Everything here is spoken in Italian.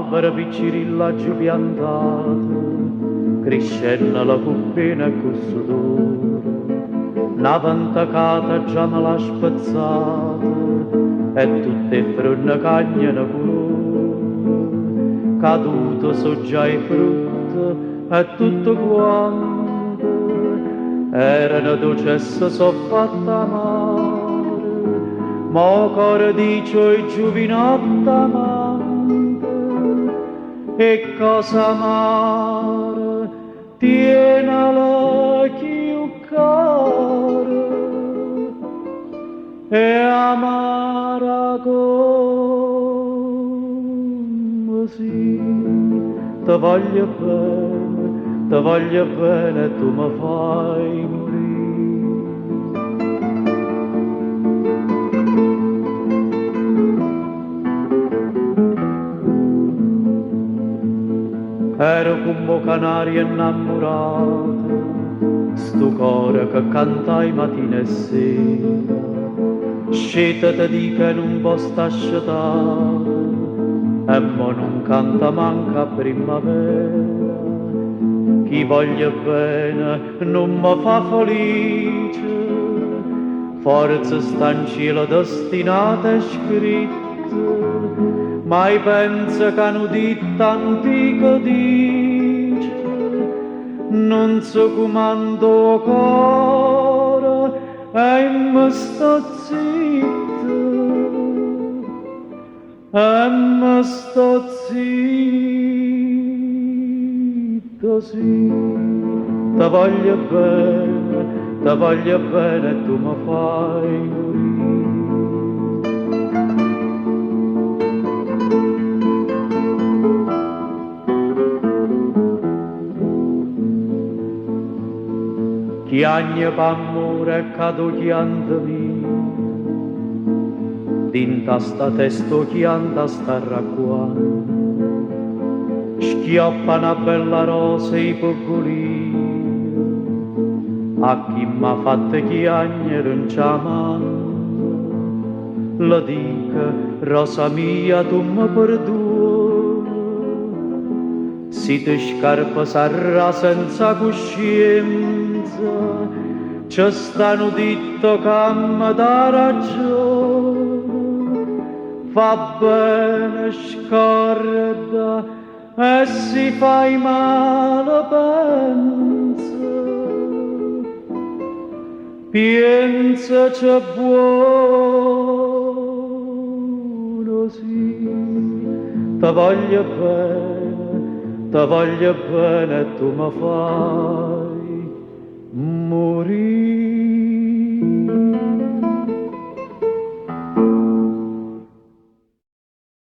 albero piccirilla giù piantato, crescenna la cuppina e con sudore, una ventacata già me l'ha spezzata, e tutte fronne cagnano colore, caduto so già i frutti, e tutto quanto, erano dolcesse so fatta amare, mo cor dicio i giovinotta amante, e cosa amare tienala più cara, e amara come sì, ti voglio bene e tu mi fai morire. Ero come canario innamorato, sto cuore che cantai mattina e sera, scelta te dico che non posso asciutare, e mo non canta manca primavera. Chi voglio bene non mi fa felice, forse sta in cielo destinata e scritta, mai pensa che hanno detto antico dice, non so comando cuore e mi sto zitto, e mi sto zitto, sì, ti voglio bene e tu mi fai morire. Chi agna p'amore e cado chiantami, dinta sta testo chianta sta racquando, schioppa una bella rosa i popolini, a chi m'ha fatto chiagnere in ciamando, lo dica, rosa mia tu mi perdoni, si ti scarpa sarà senza coscienza, ci stanno detto che mi dà ragione, fa bene scorda e si fai male pensa c'è buono sì, ti voglio bene e tu mi fai morire.